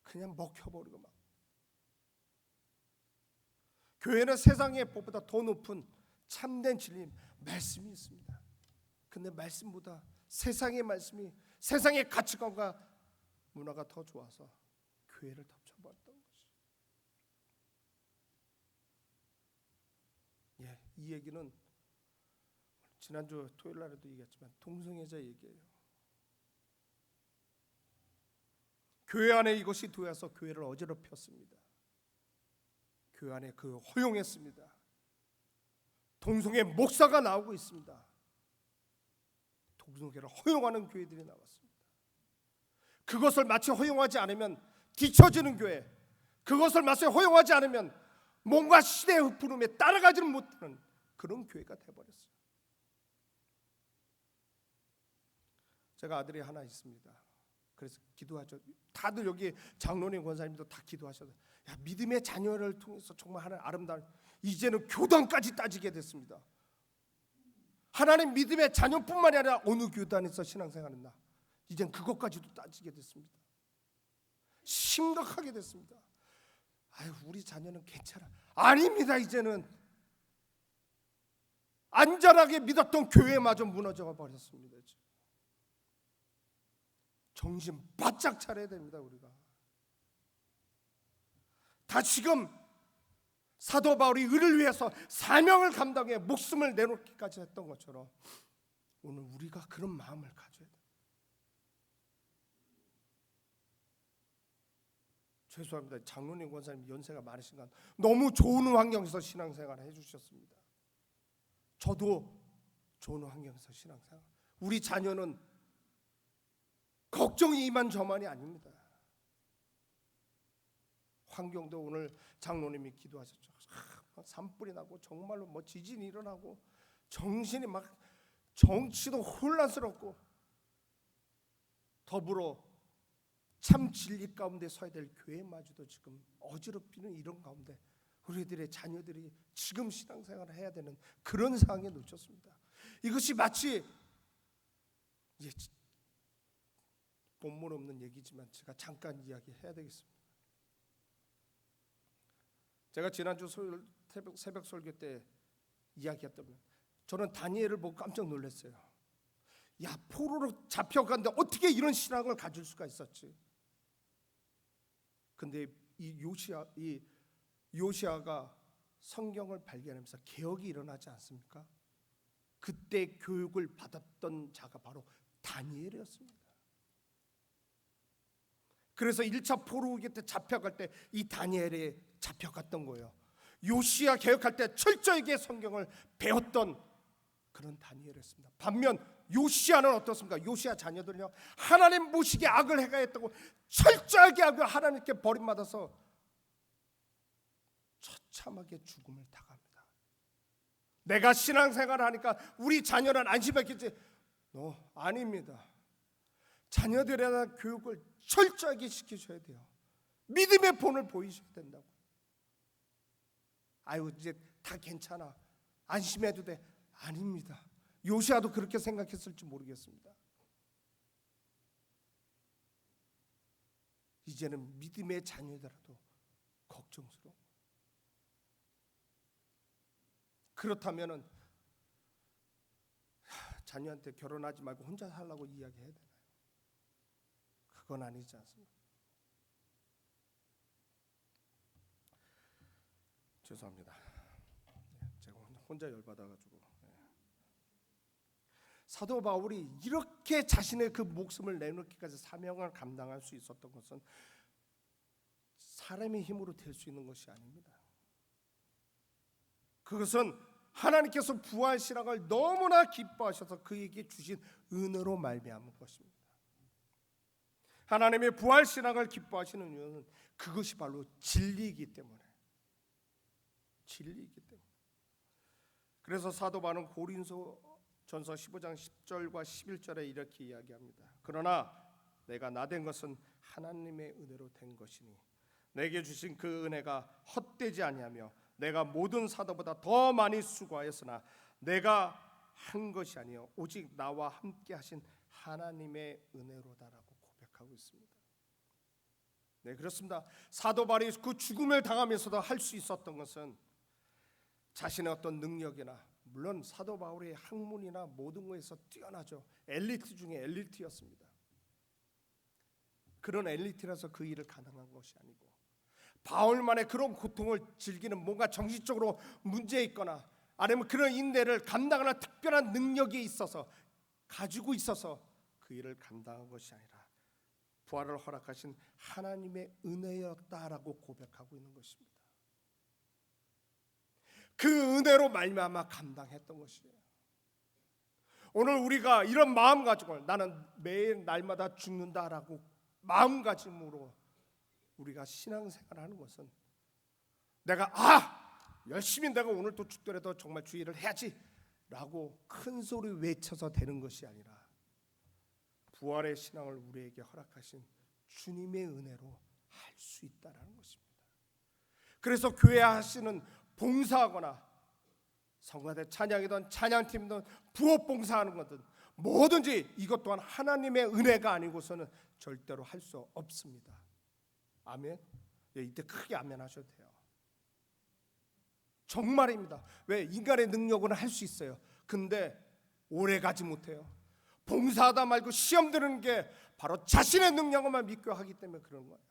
그냥 먹혀버리고 막. 교회는 세상의 법보다 더 높은 참된 진리 말씀이 있습니다. 근데 말씀보다 세상의 말씀이, 세상의 가치관과 문화가 더 좋아서 교회를 덮쳐버렸던 것이죠. 이 얘기는 지난주 토요일 날에도 얘기했지만 동성애자 얘기예요. 교회 안에 이것이 들어와서 교회를 어지럽혔습니다. 교회 안에 그 허용했습니다. 동성애 목사가 나오고 있습니다. 동성애를 허용하는 교회들이 나왔습니다. 그것을 마치 허용하지 않으면 뒤처지는 교회, 그것을 마치 허용하지 않으면 뭔가 시대의 흐름에 따라가지는 못하는 그런 교회가 돼버렸어요. 제가 아들이 하나 있습니다. 그래서 기도하죠. 다들 여기 장로님, 권사님도 다 기도하셔서 믿음의 자녀를 통해서 정말 하나님 아름다운, 이제는 교단까지 따지게 됐습니다. 하나님 믿음의 자녀뿐만이 아니라 어느 교단에서 신앙생활했나, 이젠 그것까지도 따지게 됐습니다. 심각하게 됐습니다. 우리 자녀는 괜찮아. 아닙니다. 이제는 안전하게 믿었던 교회마저 무너져 버렸습니다. 정신 바짝 차려야 됩니다. 우리가 다 지금 사도 바울이 의를 위해서 사명을 감당해 목숨을 내놓기까지 했던 것처럼 오늘 우리가 그런 마음을 가져야 돼요. 죄송합니다. 장로님, 권사님 연세가 많으신가, 너무 좋은 환경에서 신앙생활을 해주셨습니다. 저도 좋은 환경에서 신앙생활. 우리 자녀는 걱정이 이만저만이 아닙니다. 환경도 오늘 장로님이 기도하셨죠. 산불이 나고 정말로 뭐 지진이 일어나고 정신이 막 정치도 혼란스럽고 더불어 참 진리 가운데 서야 될 교회마저도 지금 어지럽히는 이런 가운데 우리들의 자녀들이 지금 신앙생활을 해야 되는 그런 상황에 놓쳤습니다. 이것이 마치 본문 없는 얘기지만 제가 잠깐 이야기해야 되겠습니다. 제가 지난주 새벽 설교 때 이야기했던 저는 다니엘을 보고 깜짝 놀랐어요. 야, 포로로 잡혀갔는데 어떻게 이런 신앙을 가질 수가 있었지? 근데 이 요시아가 성경을 발견하면서 개혁이 일어나지 않습니까? 그때 교육을 받았던 자가 바로 다니엘이었습니다. 그래서 1차 포로기 때 잡혀갈 때 이 다니엘이 잡혀갔던 거예요. 요시아 개혁할 때 철저하게 성경을 배웠던 그런 다니엘이었습니다. 반면 요시아는 어떻습니까? 요시아 자녀들은요, 하나님 모시게 악을 행하였다고 철저하게 하고 하나님께 버림받아서 처참하게 죽음을 당합니다. 내가 신앙생활을 하니까 우리 자녀는 안심했겠지? 아닙니다. 자녀들에 대한 교육을 철저하게 시키셔야 돼요. 믿음의 본을 보이셔야 된다고. 아유, 이제 다 괜찮아, 안심해도 돼. 아닙니다. 요시아도 그렇게 생각했을지 모르겠습니다. 이제는 믿음의 자녀더라도 걱정스러워. 그렇다면은 자녀한테 결혼하지 말고 혼자 살라고 이야기해야 되나요? 그건 아니지 않습니까? 죄송합니다. 제가 혼자 열받아가지고. 사도 바울이 이렇게 자신의 그 목숨을 내놓기까지 사명을 감당할 수 있었던 것은 사람의 힘으로 될 수 있는 것이 아닙니다. 그것은 하나님께서 부활 신앙을 너무나 기뻐하셔서 그에게 주신 은혜로 말미암은 것입니다. 하나님의 부활 신앙을 기뻐하시는 이유는 그것이 바로 진리이기 때문에. 진리이기 때문에. 그래서 사도 바울은 고린도전서 15장 10절과 11절에 이렇게 이야기합니다. 그러나 내가 나된 것은 하나님의 은혜로 된 것이니 내게 주신 그 은혜가 헛되지 아니하며 내가 모든 사도보다 더 많이 수고하였으나 내가 한 것이 아니요 오직 나와 함께 하신 하나님의 은혜로다라고 고백하고 있습니다. 네, 그렇습니다. 사도 바울이 그 죽음을 당하면서도 할 수 있었던 것은 자신의 어떤 능력이나, 물론 사도 바울의 학문이나 모든 것에서 뛰어나죠. 엘리트 중에 엘리트였습니다. 그런 엘리트라서 그 일을 가능한 것이 아니고 바울만의 그런 고통을 즐기는 뭔가 정신적으로 문제 있거나 아니면 그런 인내를 감당하는 특별한 능력이 있어서 가지고 있어서 그 일을 감당한 것이 아니라 부활을 허락하신 하나님의 은혜였다라고 고백하고 있는 것입니다. 그 은혜로 말미암아 감당했던 것이에요. 오늘 우리가 이런 마음 가지고 나는 매일 날마다 죽는다라고 마음가짐으로 우리가 신앙생활하는 것은 내가 열심히 내가 오늘 또 죽더라도 정말 주의를 해야지라고 큰 소리 외쳐서 되는 것이 아니라 부활의 신앙을 우리에게 허락하신 주님의 은혜로 할 수 있다라는 것입니다. 그래서 교회 하시는 봉사하거나 성가대 찬양이든 찬양팀이든 부업 봉사하는 것든 뭐든지 이것 또한 하나님의 은혜가 아니고서는 절대로 할 수 없습니다. 아멘. 이때 크게 아멘 하셔도 돼요. 정말입니다. 왜? 인간의 능력으로는 할 수 있어요. 근데 오래 가지 못해요. 봉사하다 말고 시험 드는 게 바로 자신의 능력만 믿고 하기 때문에 그런 거예요.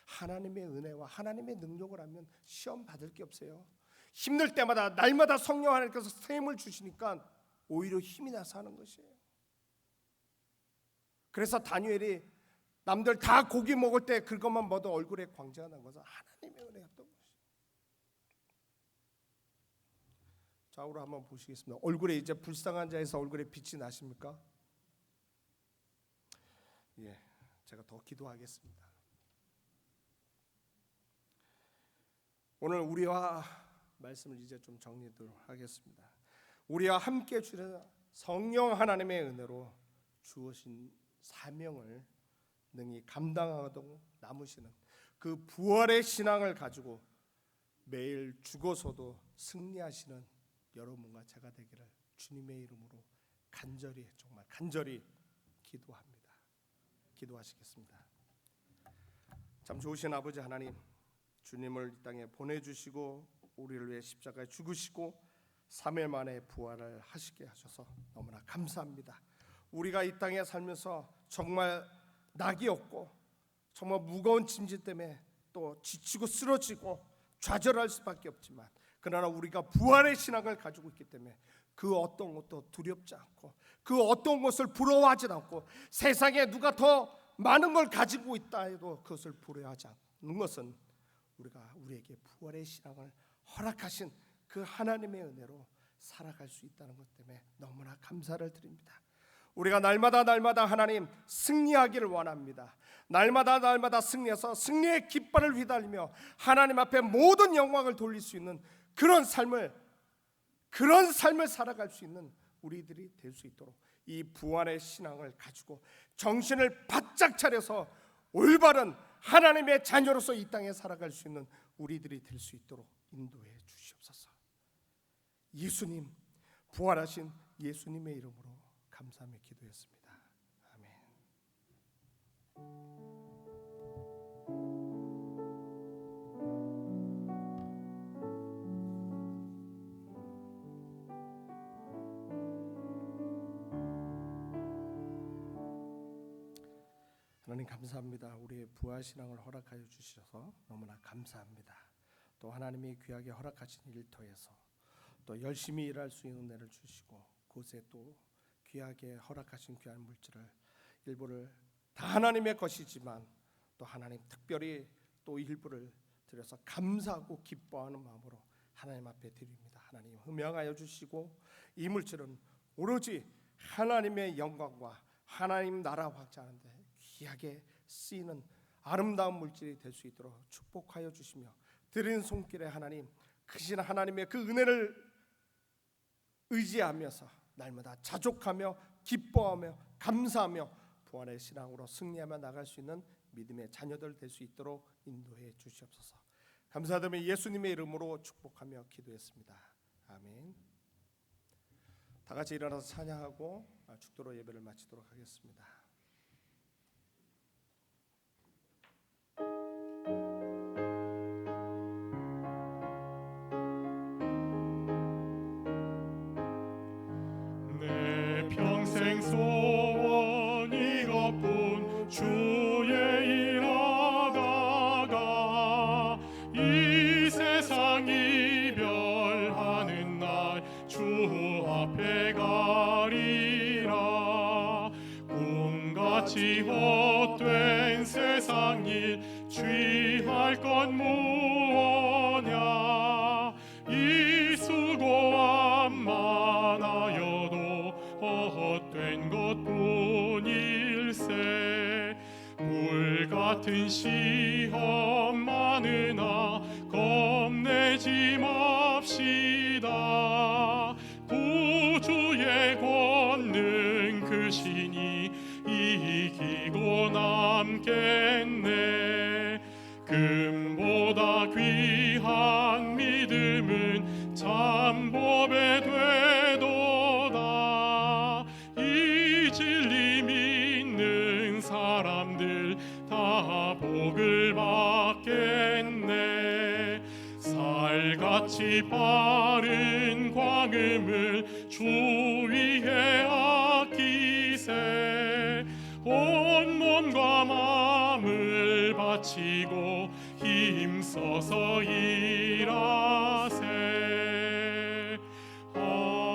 하나님의 은혜와 하나님의 능력을 하면 시험 받을 게 없어요. 힘들 때마다 날마다 성령 하나님께서 샘을 주시니까 오히려 힘이 나서 하는 것이에요. 그래서 다니엘이 남들 다 고기 먹을 때 그것만 먹어도 얼굴에 광채가 난 것은 하나님의 은혜였던 것이에요. 좌우로 한번 보시겠습니다. 얼굴에 이제 불쌍한 자에서 얼굴에 빛이 나십니까? 예, 제가 더 기도하겠습니다. 오늘 우리와 말씀을 이제 좀 정리하도록 하겠습니다. 우리와 함께 주시는 성령 하나님의 은혜로 주어진 사명을 능히 감당하도록 남으시는 그 부활의 신앙을 가지고 매일 죽어서도 승리하시는 여러분과 제가 되기를 주님의 이름으로 간절히, 정말 간절히 기도합니다. 기도하시겠습니다. 참 좋으신 아버지 하나님, 주님을 이 땅에 보내주시고 우리를 위해 십자가에 죽으시고 3일 만에 부활을 하시게 하셔서 너무나 감사합니다. 우리가 이 땅에 살면서 정말 낙이 없고 정말 무거운 짐짓 때문에 또 지치고 쓰러지고 좌절할 수밖에 없지만, 그러나 우리가 부활의 신앙을 가지고 있기 때문에 그 어떤 것도 두렵지 않고 그 어떤 것을 부러워하지 않고, 세상에 누가 더 많은 걸 가지고 있다 해도 그것을 부러워하지 않는 것은 우리가 우리에게 부활의 신앙을 허락하신 그 하나님의 은혜로 살아갈 수 있다는 것 때문에 너무나 감사를 드립니다. 우리가 날마다 하나님 승리하기를 원합니다. 날마다 승리해서 승리의 깃발을 휘날리며 하나님 앞에 모든 영광을 돌릴 수 있는 그런 삶을 살아갈 수 있는 우리들이 될 수 있도록 이 부활의 신앙을 가지고 정신을 바짝 차려서 올바른 하나님의 자녀로서 이 땅에 살아갈 수 있는 우리들이 될 수 있도록 인도해 주시옵소서. 예수님, 부활하신 예수님의 이름으로 감사하며 기도했습니다. 아멘. 하나님 감사합니다. 우리의 부활 신앙을 허락하여 주셔서 너무나 감사합니다. 또 하나님이 귀하게 허락하신 일터에서 또 열심히 일할 수 있는 은혜를 주시고, 그곳에 또 귀하게 허락하신 귀한 물질을 일부를 다 하나님의 것이지만 또 하나님 특별히 또 일부를 드려서 감사하고 기뻐하는 마음으로 하나님 앞에 드립니다. 하나님 흠양하여 주시고 이 물질은 오로지 하나님의 영광과 하나님 나라 확장하는 데 귀하게 쓰이는 아름다운 물질이 될 수 있도록 축복하여 주시며, 드리는 손길에 하나님 크신 하나님의 그 은혜를 의지하면서 날마다 자족하며 기뻐하며 감사하며 부활의 신앙으로 승리하며 나갈 수 있는 믿음의 자녀들 될 수 있도록 인도해 주시옵소서. 감사드리며 예수님의 이름으로 축복하며 기도했습니다. 아멘. 다 같이 일어나서 찬양하고 축도로 예배를 마치도록 하겠습니다. 소원 이것뿐 주의 일 하다가 이 세상 이별하는 날 주 앞에 가리라. 꿈같이 헛된 세상 일 취할 것 무엇냐. 이 수고함 많아여도 헛된 것뿐일세. 불같은 시험 많으나 겁내지 맙시다. 구주의 권능 그 신이 이기고 남겠네. 금보다 귀한 믿음은 참법에 되도다. 이 진리 믿는 사람들 다 복을 받겠네. 살같이 빠른 광음을 주 위에 아끼세. 온 몸과 마음을 바치고 힘써서 일하세. 아멘.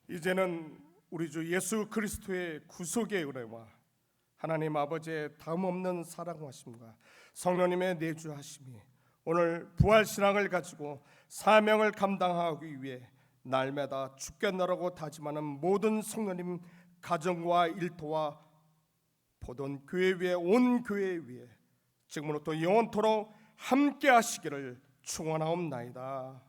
이제는 우리 주 예수 그리스도의 구속의 은혜와 하나님 아버지의 다음없는 사랑하심과 성령님의 내주하심이 오늘 부활 신앙을 가지고 사명을 감당하기 위해 날마다 죽겠노라고 다짐하는 모든 성도님 가정과 일터와 보던 교회 위에 온 교회 위에 지금으로부터 영원토록 함께 하시기를 축원하옵나이다.